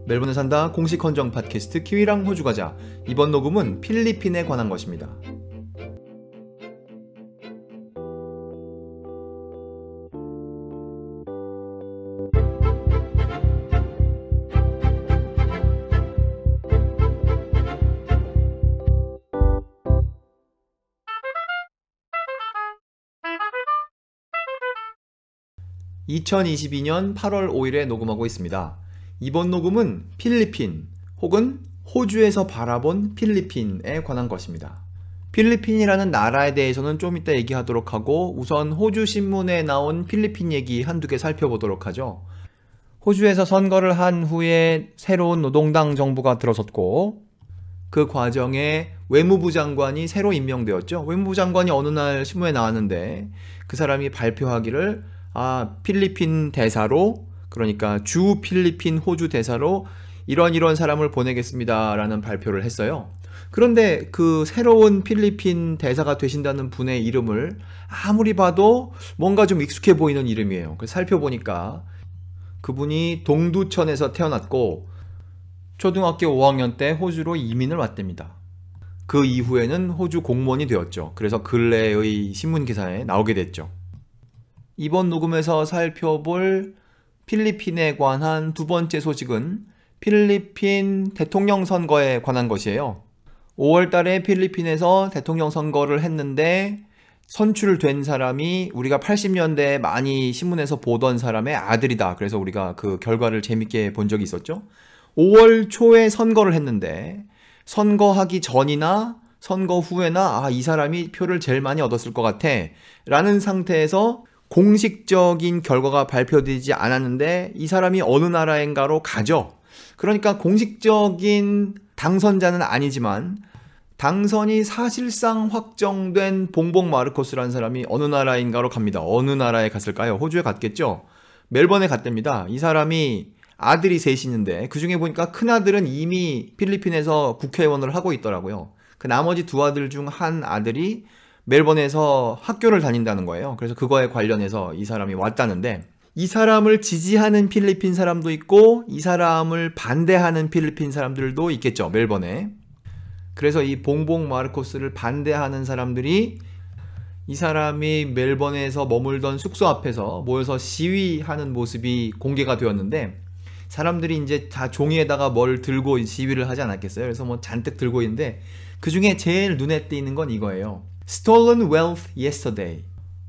멜번에 산다 공식 헌정 팟캐스트 키위랑 호주 가자. 이번 녹음은 필리핀에 관한 것입니다. (2022년 8월 5일에) 녹음하고 있습니다. 이번 녹음은 필리핀 혹은 호주에서 바라본 필리핀에 관한 것입니다. 필리핀이라는 나라에 대해서는 좀 이따 얘기하도록 하고, 우선 호주 신문에 나온 필리핀 얘기 한두 개 살펴보도록 하죠. 호주에서 선거를 한 후에 새로운 노동당 정부가 들어섰고, 그 과정에 외무부 장관이 새로 임명되었죠. 외무부 장관이 어느 날 신문에 나왔는데 그 사람이 발표하기를 필리핀 대사로, 그러니까 주 필리핀 호주 대사로 이런 사람을 보내겠습니다 라는 발표를 했어요. 그런데 그 새로운 필리핀 대사가 되신다는 분의 이름을 아무리 봐도 뭔가 좀 익숙해 보이는 이름이에요. 그래서 살펴보니까 그분이 동두천에서 태어났고 초등학교 5학년 때 호주로 이민을 왔답니다. 그 이후에는 호주 공무원이 되었죠. 그래서 근래의 신문 기사에 나오게 됐죠. 이번 녹음에서 살펴볼 필리핀에 관한 두 번째 소식은 필리핀 대통령 선거에 관한 것이에요. 5월 달에 필리핀에서 대통령 선거를 했는데 선출된 사람이 우리가 80년대에 많이 신문에서 보던 사람의 아들이다. 그래서 우리가 그 결과를 재밌게 본 적이 있었죠. 5월 초에 선거를 했는데 선거하기 전이나 선거 후에나 이 사람이 표를 제일 많이 얻었을 것 같아 라는 상태에서 공식적인 결과가 발표되지 않았는데 이 사람이 어느 나라인가로 가죠. 그러니까 공식적인 당선자는 아니지만 당선이 사실상 확정된 봉봉 마르코스라는 사람이 어느 나라인가로 갑니다. 어느 나라에 갔을까요? 호주에 갔겠죠? 멜번에 갔답니다. 이 사람이 아들이 셋이 있는데 그 중에 보니까 큰아들은 이미 필리핀에서 국회의원을 하고 있더라고요. 그 나머지 두 아들 중 한 아들이 멜번에서 학교를 다닌다는 거예요. 그래서 그거에 관련해서 이 사람이 왔다는데, 이 사람을 지지하는 필리핀 사람도 있고 이 사람을 반대하는 필리핀 사람들도 있겠죠, 멜번에. 그래서 이 봉봉 마르코스를 반대하는 사람들이 이 사람이 멜번에서 머물던 숙소 앞에서 모여서 시위하는 모습이 공개가 되었는데, 사람들이 이제 다 종이에다가 뭘 들고 시위를 하지 않았겠어요? 그래서 뭐 잔뜩 들고 있는데 그 중에 제일 눈에 띄는 건 이거예요. Stolen wealth yesterday.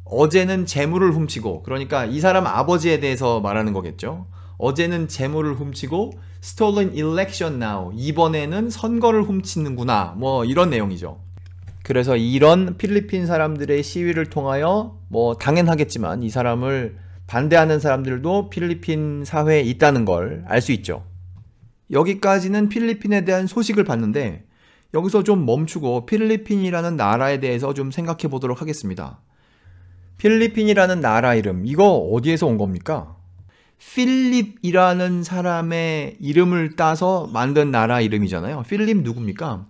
어제는 재물을 훔치고, 그러니까 이 사람 아버지에 대해서 말하는 거겠죠. 어제는 재물을 훔치고 Stolen election now. 이번에는 선거를 훔치는구나. 뭐 이런 내용이죠. 그래서 이런 필리핀 사람들의 시위를 통하여 뭐 당연하겠지만 이 사람을 반대하는 사람들도 필리핀 사회에 있다는 걸 알 수 있죠. 여기까지는 필리핀에 대한 소식을 봤는데 여기서 좀 멈추고 필리핀이라는 나라에 대해서 좀 생각해 보도록 하겠습니다. 필리핀이라는 나라 이름, 이거 어디에서 온 겁니까? 필립이라는 사람의 이름을 따서 만든 나라 이름이잖아요. 필립 누굽니까?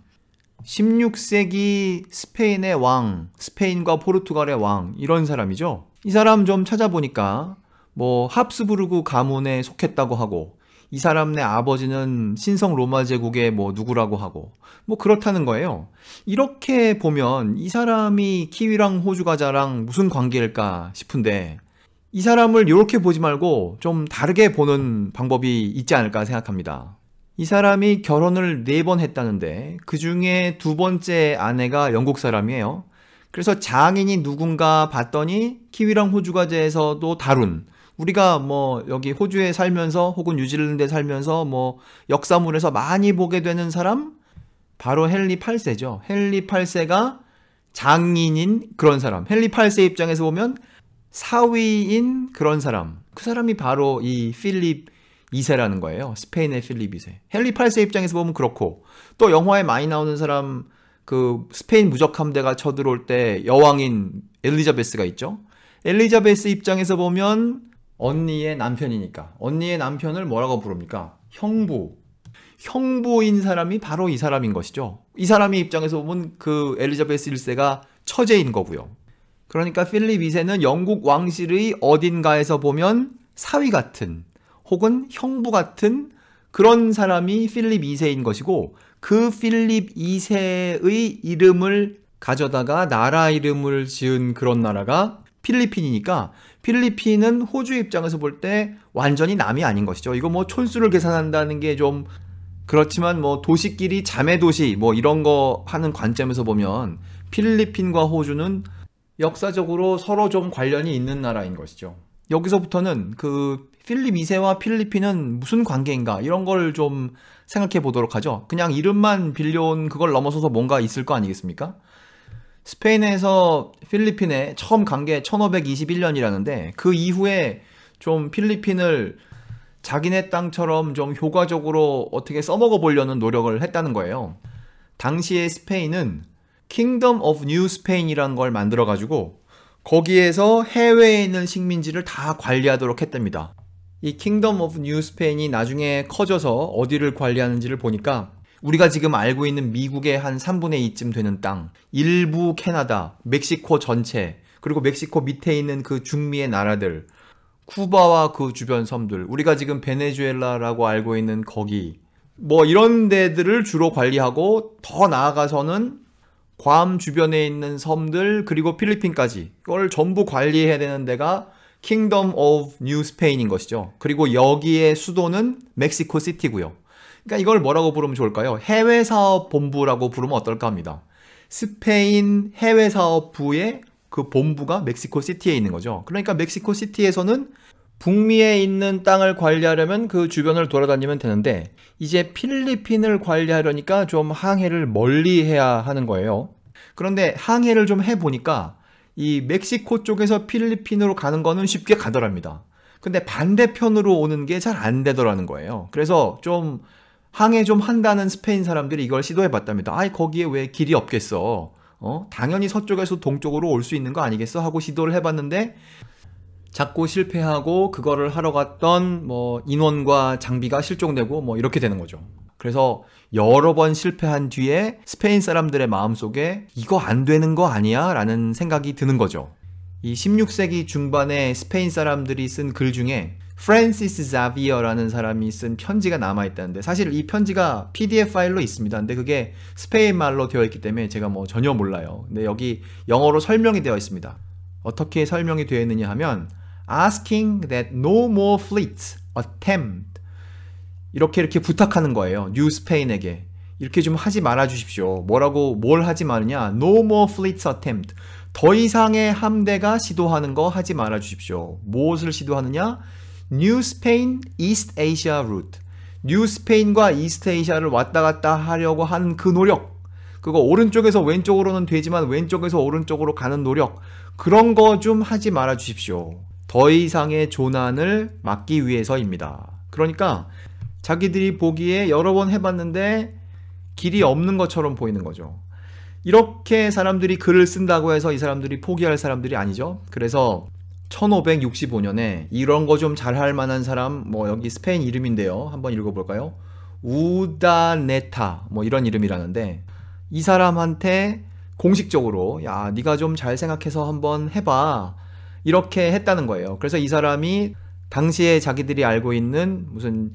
16세기 스페인의 왕, 스페인과 포르투갈의 왕, 이런 사람이죠. 이 사람 좀 찾아보니까 뭐 합스부르크 가문에 속했다고 하고, 이 사람네 아버지는 신성 로마 제국의 뭐 누구라고 하고, 뭐 그렇다는 거예요. 이렇게 보면 이 사람이 키위랑 호주 가자랑 무슨 관계일까 싶은데, 이 사람을 이렇게 보지 말고 좀 다르게 보는 방법이 있지 않을까 생각합니다. 이 사람이 결혼을 4번 했다는데 그 중에 두 번째 아내가 영국 사람이에요. 그래서 장인이 누군가 봤더니 키위랑 호주 가자에서도 다룬, 우리가 뭐 여기 호주에 살면서 혹은 뉴질랜드에 살면서 뭐 역사물에서 많이 보게 되는 사람, 바로 헨리 8세죠. 헨리 8세가 장인인 그런 사람, 헨리 8세 입장에서 보면 사위인 그런 사람, 그 사람이 바로 이 필립 2세라는 거예요. 스페인의 필립 2세. 헨리 8세 입장에서 보면 그렇고, 또 영화에 많이 나오는 사람, 그 스페인 무적 함대가 쳐들어올 때 여왕인 엘리자베스가 있죠. 엘리자베스 입장에서 보면 언니의 남편이니까 언니의 남편을 뭐라고 부릅니까? 형부. 형부인 사람이 바로 이 사람인 것이죠. 이 사람의 입장에서 보면 그 엘리자베스 1세가 처제인 거고요. 그러니까 필립 2세는 영국 왕실의 어딘가에서 보면 사위 같은 혹은 형부 같은 그런 사람이 필립 2세인 것이고 그 필립 2세의 이름을 가져다가 나라 이름을 지은 그런 나라가 필리핀이니까 필리핀은 호주 입장에서 볼 때 완전히 남이 아닌 것이죠. 이거 뭐 촌수를 계산한다는 게 좀 그렇지만 뭐 도시끼리 자매 도시 뭐 이런 거 하는 관점에서 보면 필리핀과 호주는 역사적으로 서로 좀 관련이 있는 나라인 것이죠. 여기서부터는 그 필립 2세와 필리핀은 무슨 관계인가 이런 걸 좀 생각해 보도록 하죠. 그냥 이름만 빌려온 그걸 넘어서서 뭔가 있을 거 아니겠습니까? 스페인에서 필리핀에 처음 간 게 1521년이라는데 그 이후에 좀 필리핀을 자기네 땅처럼 좀 효과적으로 어떻게 써먹어 보려는 노력을 했다는 거예요. 당시에 스페인은 Kingdom of New Spain이라는 걸 만들어 가지고 거기에서 해외에 있는 식민지를 다 관리하도록 했답니다. 이 Kingdom of New Spain이 나중에 커져서 어디를 관리하는지를 보니까 우리가 지금 알고 있는 미국의 한 3분의 2쯤 되는 땅, 일부 캐나다, 멕시코 전체, 그리고 멕시코 밑에 있는 그 중미의 나라들, 쿠바와 그 주변 섬들, 우리가 지금 베네수엘라라고 알고 있는 거기, 뭐 이런 데들을 주로 관리하고 더 나아가서는 괌 주변에 있는 섬들 그리고 필리핀까지 이걸 전부 관리해야 되는 데가 Kingdom of New Spain인 것이죠. 그리고 여기의 수도는 멕시코 시티고요. 그러니까 이걸 뭐라고 부르면 좋을까요? 해외사업본부라고 부르면 어떨까 합니다. 스페인 해외사업부의 그 본부가 멕시코 시티에 있는 거죠. 그러니까 멕시코 시티에서는 북미에 있는 땅을 관리하려면 그 주변을 돌아다니면 되는데 이제 필리핀을 관리하려니까 좀 항해를 멀리 해야 하는 거예요. 그런데 항해를 좀 해보니까 이 멕시코 쪽에서 필리핀으로 가는 거는 쉽게 가더랍니다. 근데 반대편으로 오는 게 잘 안 되더라는 거예요. 그래서 좀 항해 좀 한다는 스페인 사람들이 이걸 시도해 봤답니다. 아이 거기에 왜 길이 없겠어. 당연히 서쪽에서 동쪽으로 올 수 있는 거 아니겠어? 하고 시도를 해봤는데 자꾸 실패하고 그거를 하러 갔던 뭐 인원과 장비가 실종되고 뭐 이렇게 되는 거죠. 그래서 여러 번 실패한 뒤에 스페인 사람들의 마음속에 이거 안 되는 거 아니야? 라는 생각이 드는 거죠. 이 16세기 중반에 스페인 사람들이 쓴 글 중에 프란시스 자비어라는 사람이 쓴 편지가 남아있다는데 사실 이 편지가 PDF 파일로 있습니다. 근데 그게 스페인 말로 되어 있기 때문에 제가 뭐 전혀 몰라요. 근데 여기 영어로 설명이 되어 있습니다. 어떻게 설명이 되어 있느냐 하면 Asking that no more fleets attempt 이렇게 부탁하는 거예요. 뉴 스페인에게 이렇게 좀 하지 말아 주십시오. 뭘 하지 마느냐? No more fleets attempt 더 이상의 함대가 시도하는 거 하지 말아 주십시오. 무엇을 시도하느냐? New Spain East Asia route. 뉴 스페인과 이스트 에이시아를 왔다 갔다 하려고 하는 그 노력. 그거 오른쪽에서 왼쪽으로는 되지만 왼쪽에서 오른쪽으로 가는 노력. 그런 거 좀 하지 말아 주십시오. 더 이상의 조난을 막기 위해서입니다. 그러니까 자기들이 보기에 여러 번 해봤는데 길이 없는 것처럼 보이는 거죠. 이렇게 사람들이 글을 쓴다고 해서 이 사람들이 포기할 사람들이 아니죠. 그래서 1565년에 이런 거 좀 잘할 만한 사람, 뭐 여기 스페인 이름인데요. 한번 읽어볼까요? 우다네타, 뭐 이런 이름이라는데 이 사람한테 공식적으로 야, 네가 좀 잘 생각해서 한번 해봐. 이렇게 했다는 거예요. 그래서 이 사람이 당시에 자기들이 알고 있는 무슨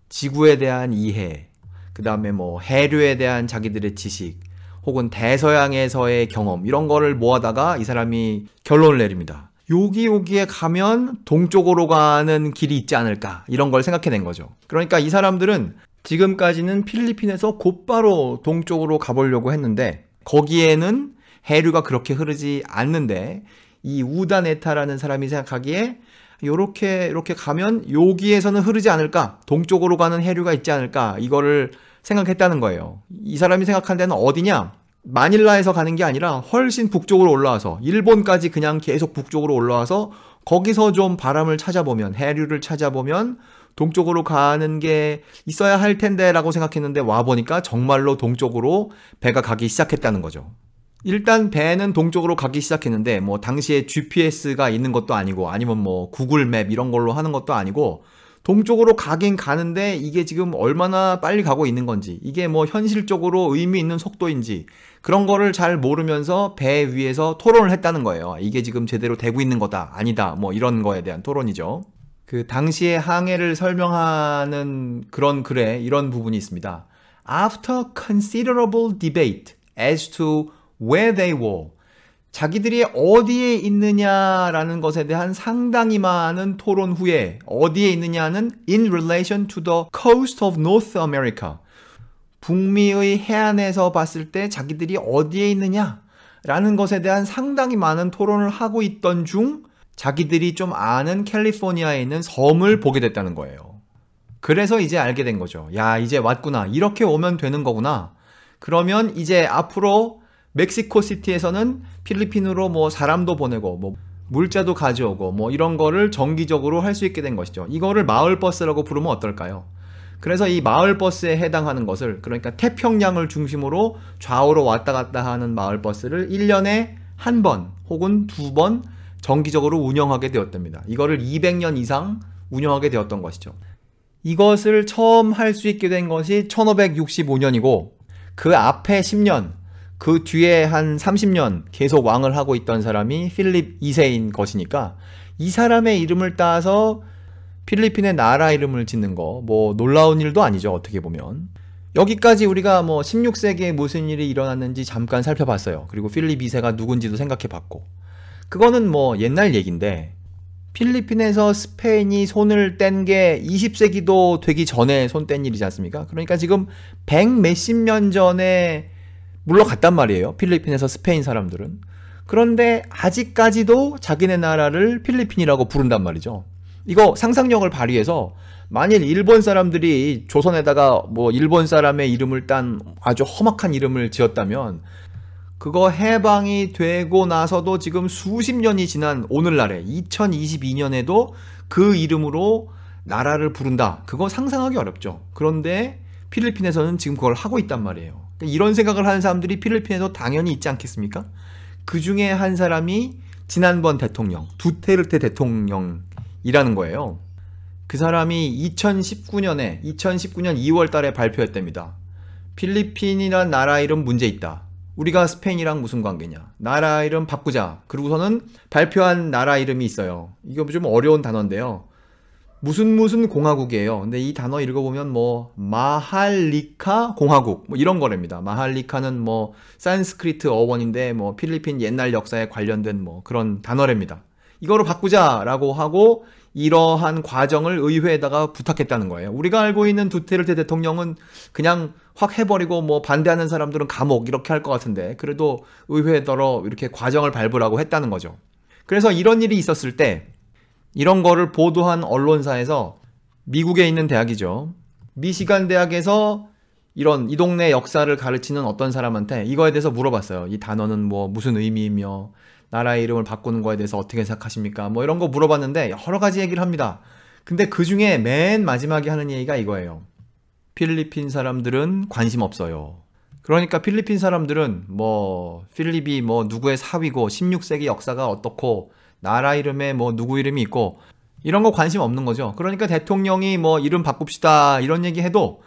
지구에 대한 이해, 그 다음에 뭐 해류에 대한 자기들의 지식, 혹은 대서양에서의 경험 이런 거를 모아다가 이 사람이 결론을 내립니다. 여기에 가면 동쪽으로 가는 길이 있지 않을까 이런 걸 생각해낸 거죠. 그러니까 이 사람들은 지금까지는 필리핀에서 곧바로 동쪽으로 가보려고 했는데 거기에는 해류가 그렇게 흐르지 않는데 이 우다네타라는 사람이 생각하기에 이렇게 가면 여기에서는 흐르지 않을까, 동쪽으로 가는 해류가 있지 않을까 이거를 생각했다는 거예요. 이 사람이 생각한 데는 어디냐? 마닐라에서 가는 게 아니라 훨씬 북쪽으로 올라와서 일본까지 그냥 계속 북쪽으로 올라와서 거기서 좀 바람을 찾아보면, 해류를 찾아보면 동쪽으로 가는 게 있어야 할 텐데 라고 생각했는데 와보니까 정말로 동쪽으로 배가 가기 시작했다는 거죠. 일단 배는 동쪽으로 가기 시작했는데 뭐 당시에 GPS가 있는 것도 아니고 아니면 뭐 구글 맵 이런 걸로 하는 것도 아니고 동쪽으로 가긴 가는데 이게 지금 얼마나 빨리 가고 있는 건지, 이게 뭐 현실적으로 의미 있는 속도인지 그런 거를 잘 모르면서 배 위에서 토론을 했다는 거예요. 이게 지금 제대로 되고 있는 거다, 아니다, 뭐 이런 거에 대한 토론이죠. 그 당시의 항해를 설명하는 그런 글에 이런 부분이 있습니다. After considerable debate as to where they were, 자기들이 어디에 있느냐라는 것에 대한 상당히 많은 토론 후에 어디에 있느냐는 in relation to the coast of North America, 북미의 해안에서 봤을 때 자기들이 어디에 있느냐라는 것에 대한 상당히 많은 토론을 하고 있던 중 자기들이 좀 아는 캘리포니아에 있는 섬을 보게 됐다는 거예요. 그래서 이제 알게 된 거죠. 야, 이제 왔구나. 이렇게 오면 되는 거구나. 그러면 이제 앞으로 멕시코 시티에서는 필리핀으로 뭐 사람도 보내고 뭐 물자도 가져오고 뭐 이런 거를 정기적으로 할 수 있게 된 것이죠. 이거를 마을버스라고 부르면 어떨까요? 그래서 이 마을버스에 해당하는 것을, 그러니까 태평양을 중심으로 좌우로 왔다 갔다 하는 마을버스를 1년에 한 번 혹은 두 번 정기적으로 운영하게 되었답니다. 이거를 200년 이상 운영하게 되었던 것이죠. 이것을 처음 할 수 있게 된 것이 1565년이고 그 앞에 10년, 그 뒤에 한 30년 계속 왕을 하고 있던 사람이 필립 2세인 것이니까 이 사람의 이름을 따서 필리핀의 나라 이름을 짓는 거 뭐 놀라운 일도 아니죠. 어떻게 보면. 여기까지 우리가 뭐 16세기에 무슨 일이 일어났는지 잠깐 살펴봤어요. 그리고 필립 2세가 누군지도 생각해봤고, 그거는 뭐 옛날 얘기인데 필리핀에서 스페인이 손을 뗀 게 20세기도 되기 전에 손 뗀 일이지 않습니까? 그러니까 지금 100 몇십 년 전에 물러갔단 말이에요. 필리핀에서 스페인 사람들은. 그런데 아직까지도 자기네 나라를 필리핀이라고 부른단 말이죠. 이거 상상력을 발휘해서 만일 일본 사람들이 조선에다가 뭐 일본 사람의 이름을 딴 아주 험악한 이름을 지었다면 그거 해방이 되고 나서도 지금 수십 년이 지난 오늘날에 2022년에도 그 이름으로 나라를 부른다. 그거 상상하기 어렵죠. 그런데 필리핀에서는 지금 그걸 하고 있단 말이에요. 이런 생각을 하는 사람들이 필리핀에도 당연히 있지 않겠습니까? 그 중에 한 사람이 지난번 대통령, 두테르테 대통령이라는 거예요. 그 사람이 2019년 2월 달에 발표했답니다. 필리핀이란 나라 이름 문제 있다. 우리가 스페인이랑 무슨 관계냐. 나라 이름 바꾸자. 그리고서는 발표한 나라 이름이 있어요. 이거 좀 어려운 단어인데요. 무슨 공화국이에요. 근데 이 단어 읽어보면 뭐 마할리카 공화국 뭐 이런 거랍니다. 마할리카는 뭐 산스크리트 어원인데 뭐 필리핀 옛날 역사에 관련된 뭐 그런 단어랍니다. 이거로 바꾸자라고 하고 이러한 과정을 의회에다가 부탁했다는 거예요. 우리가 알고 있는 두테르테 대통령은 그냥 확 해버리고 뭐 반대하는 사람들은 감옥 이렇게 할 것 같은데 그래도 의회더러 이렇게 과정을 밟으라고 했다는 거죠. 그래서 이런 일이 있었을 때 이런 거를 보도한 언론사에서 미국에 있는 대학이죠. 미시간 대학에서 이 동네 역사를 가르치는 어떤 사람한테 이거에 대해서 물어봤어요. 이 단어는 뭐 무슨 의미이며 나라의 이름을 바꾸는 거에 대해서 어떻게 생각하십니까? 뭐 이런 거 물어봤는데 여러 가지 얘기를 합니다. 근데 그 중에 맨 마지막에 하는 얘기가 이거예요. 필리핀 사람들은 관심 없어요. 그러니까 필리핀 사람들은 뭐 필립이 뭐 누구의 사위고 16세기 역사가 어떻고 나라 이름에 뭐 누구 이름이 있고 이런 거 관심 없는 거죠. 그러니까 대통령이 뭐 이름 바꿉시다 이런 얘기 해도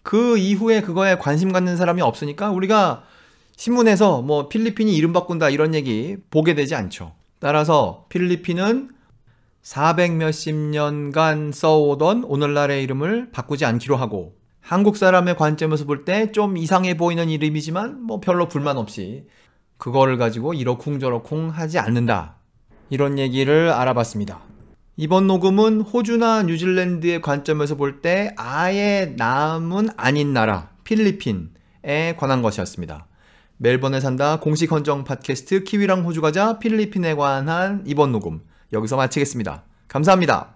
그 이후에 그거에 관심 갖는 사람이 없으니까 우리가 신문에서 뭐 필리핀이 이름 바꾼다 이런 얘기 보게 되지 않죠. 따라서 필리핀은 400 몇십 년간 써오던 오늘날의 이름을 바꾸지 않기로 하고 한국 사람의 관점에서 볼 때 좀 이상해 보이는 이름이지만 뭐 별로 불만 없이 그거를 가지고 이러쿵저러쿵 하지 않는다. 이런 얘기를 알아봤습니다. 이번 녹음은 호주나 뉴질랜드의 관점에서 볼 때 아예 남은 아닌 나라 필리핀에 관한 것이었습니다. 멜번에 산다 공식 헌정 팟캐스트 키위랑 호주 가자 필리핀에 관한 이번 녹음 여기서 마치겠습니다. 감사합니다.